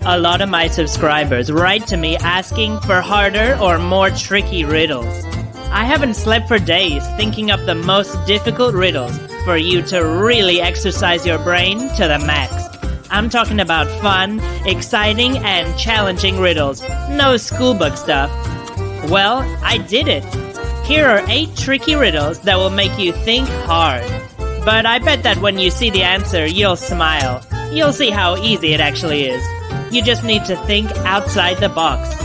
A lot of my subscribers write to me asking for harder or more tricky riddles. I haven't slept for days thinking up the most difficult riddles for you to really exercise your brain to the max. I'm talking about fun, exciting, and challenging riddles. No schoolbook stuff. Well, I did it. Here are 8 tricky riddles that will make you think hard. But I bet that when you see the answer, you'll smile. You'll see how easy it actually is. You just need to think outside the box.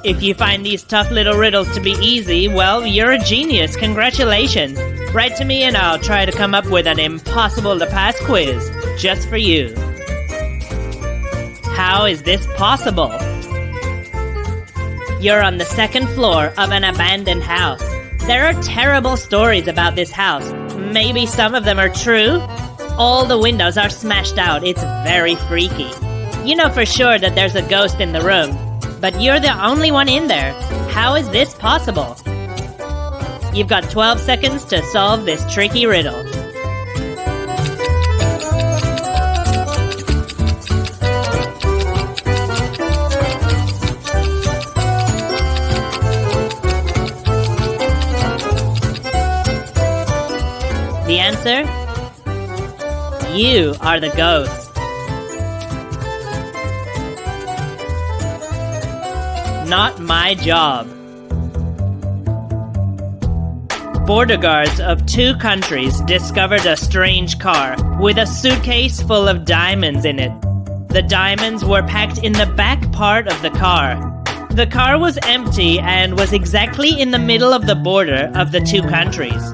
If you find these tough little riddles to be easy, well, you're a genius. Congratulations. Write to me and I'll try to come up with an impossible-to-pass quiz just for you. How is this possible? You're on the 2nd floor of an abandoned house. There are terrible stories about this house. Maybe some of them are true. All the windows are smashed out. It's very freaky. You know for sure that there's a ghost in the room, but you're the only one in there. How is this possible? You've got 12 seconds to solve this tricky riddle. The answer? You are the ghost. Not my job. Border guards of 2 countries discovered a strange car with a suitcase full of diamonds in it. The diamonds were packed in the back part of the car. The car was empty and was exactly in the middle of the border of the 2 countries.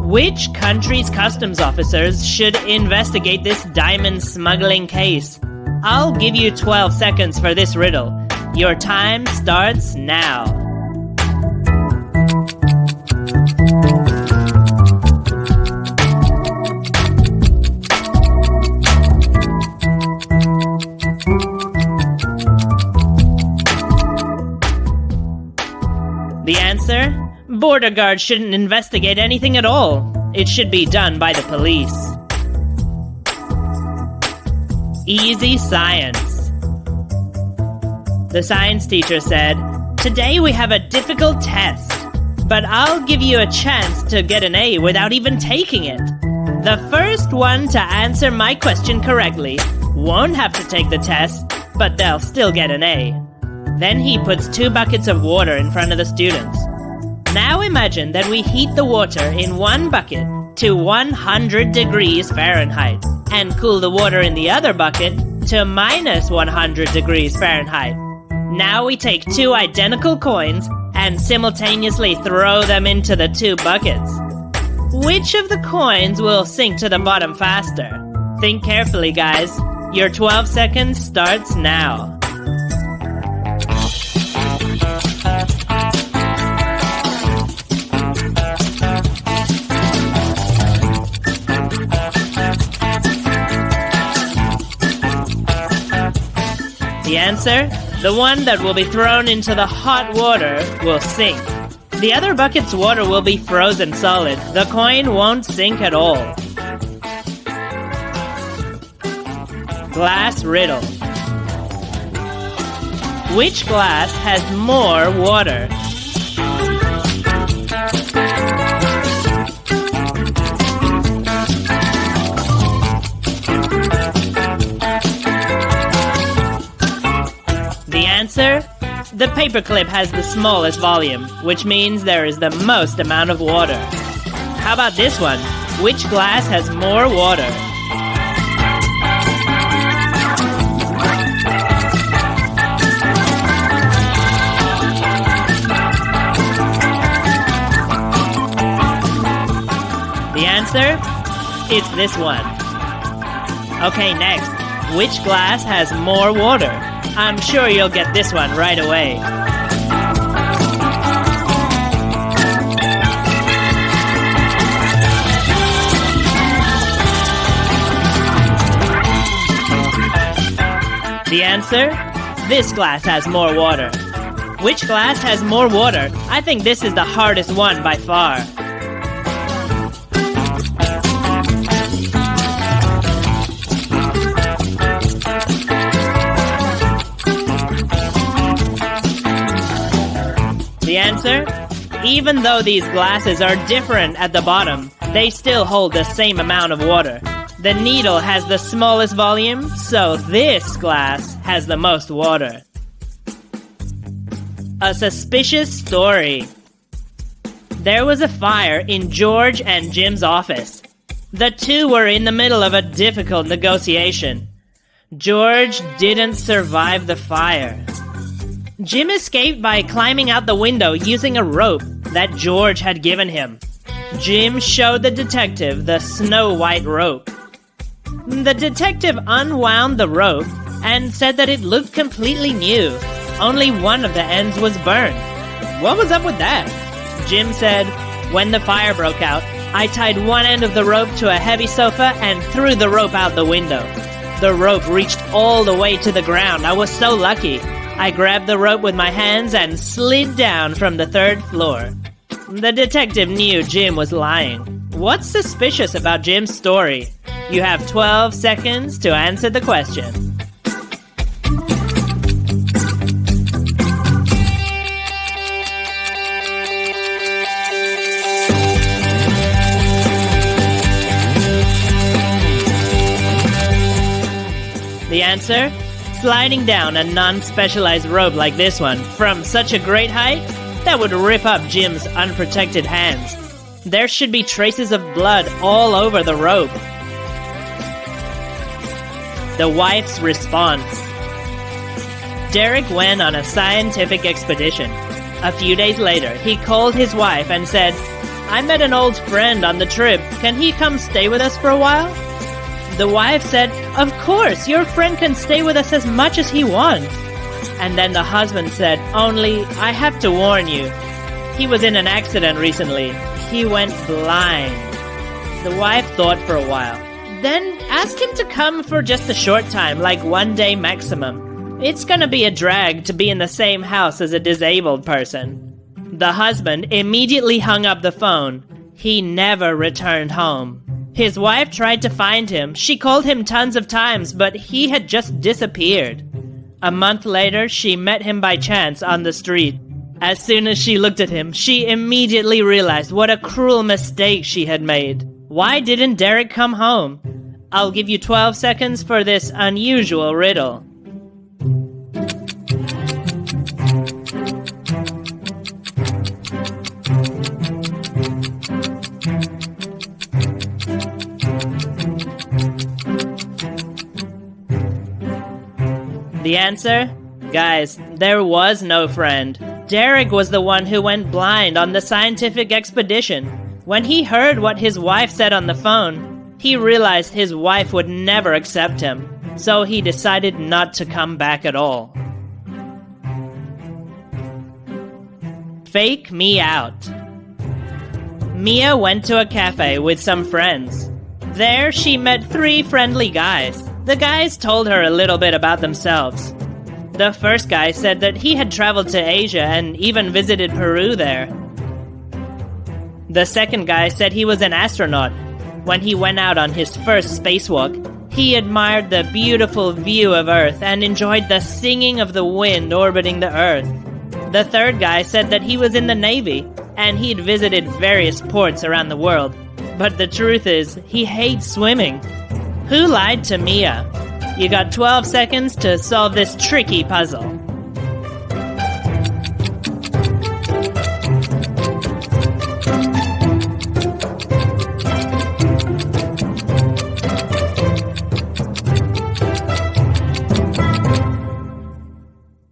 Which country's customs officers should investigate this diamond smuggling case? I'll give you 12 seconds for this riddle. Your time starts now. The answer? Border guards shouldn't investigate anything at all. It should be done by the police. Easy science. The science teacher said, "Today we have a difficult test, but I'll give you a chance to get an A without even taking it. The first one to answer my question correctly won't have to take the test, but they'll still get an A." Then he puts 2 buckets of water in front of the students. Now imagine that we heat the water in 1 bucket to 100 degrees Fahrenheit and cool the water in the other bucket to minus 100 degrees Fahrenheit. Now we take 2 identical coins and simultaneously throw them into the 2 buckets. Which of the coins will sink to the bottom faster? Think carefully, guys. Your 12 seconds starts now. The answer? The one that will be thrown into the hot water will sink. The other bucket's water will be frozen solid. The coin won't sink at all. Glass riddle. Which glass has more water? Answer? The paperclip has the smallest volume, which means there is the most amount of water. How about this one? Which glass has more water? The answer? It's this one. Okay, next. Which glass has more water? I'm sure you'll get this one right away. The answer? This glass has more water. Which glass has more water? I think this is the hardest one by far. answer? Even though these glasses are different at the bottom, they still hold the same amount of water. The needle has the smallest volume, so this glass has the most water. A suspicious story. There was a fire in George and Jim's office. The two were in the middle of a difficult negotiation. George didn't survive the fire. Jim escaped by climbing out the window using a rope that George had given him. Jim showed the detective the snow-white rope. The detective unwound the rope and said that it looked completely new. Only one of the ends was burned. What was up with that? Jim said, when the fire broke out, I tied one end of the rope to a heavy sofa and threw the rope out the window. The rope reached all the way to the ground. I was so lucky. I grabbed the rope with my hands and slid down from the 3rd floor. The detective knew Jim was lying. What's suspicious about Jim's story? You have 12 seconds to answer the question. The answer? Sliding down a non-specialized rope like this one from such a great height, that would rip up Jim's unprotected hands. There should be traces of blood all over the rope. The wife's response. Derek went on a scientific expedition. A few days later, he called his wife and said, I met an old friend on the trip. Can he come stay with us for a while? The wife said, of course, your friend can stay with us as much as he wants. And then the husband said, only, I have to warn you. He was in an accident recently. He went blind. The wife thought for a while. Then ask him to come for just a short time, like 1 day maximum. It's gonna be a drag to be in the same house as a disabled person. The husband immediately hung up the phone. He never returned home. His wife tried to find him. She called him tons of times, but he had just disappeared. A month later, she met him by chance on the street. As soon as she looked at him, she immediately realized what a cruel mistake she had made. Why didn't Derek come home? I'll give you 12 seconds for this unusual riddle. The answer? Guys, there was no friend. Derek was the one who went blind on the scientific expedition. When he heard what his wife said on the phone, he realized his wife would never accept him, so he decided not to come back at all. Fake me out. Mia went to a cafe with some friends. There, she met 3 friendly guys. The guys told her a little bit about themselves. The first guy said that he had traveled to Asia and even visited Peru there. The second guy said he was an astronaut. When he went out on his first spacewalk, he admired the beautiful view of Earth and enjoyed the singing of the wind orbiting the Earth. The third guy said that he was in the Navy and he'd visited various ports around the world. But the truth is, he hates swimming. Who lied to Mia? You got 12 seconds to solve this tricky puzzle.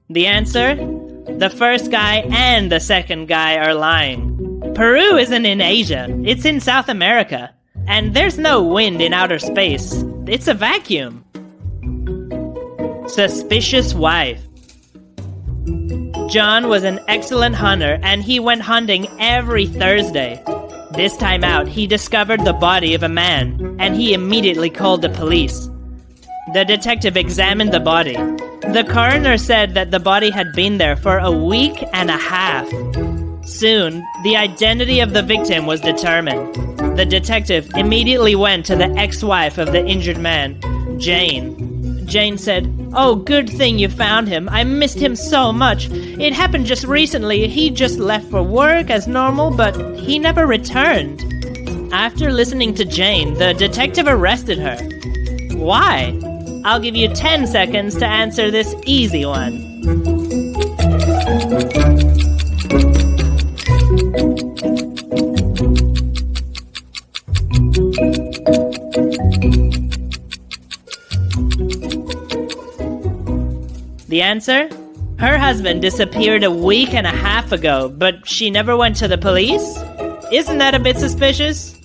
The answer? The first guy and the second guy are lying. Peru isn't in Asia, it's in South America. And there's no wind in outer space. It's a vacuum. Suspicious wife. John was an excellent hunter and he went hunting every Thursday. This time out, he discovered the body of a man and he immediately called the police. The detective examined the body. The coroner said that the body had been there for a week and a half. Soon, the identity of the victim was determined. The detective immediately went to the ex-wife of the injured man, Jane. Jane said, Oh, good thing you found him. I missed him so much. It happened just recently. He just left for work as normal, but he never returned. After listening to Jane, the detective arrested her. Why? I'll give you 10 seconds to answer this easy one. The answer? Her husband disappeared a week and a half ago, but she never went to the police? Isn't that a bit suspicious?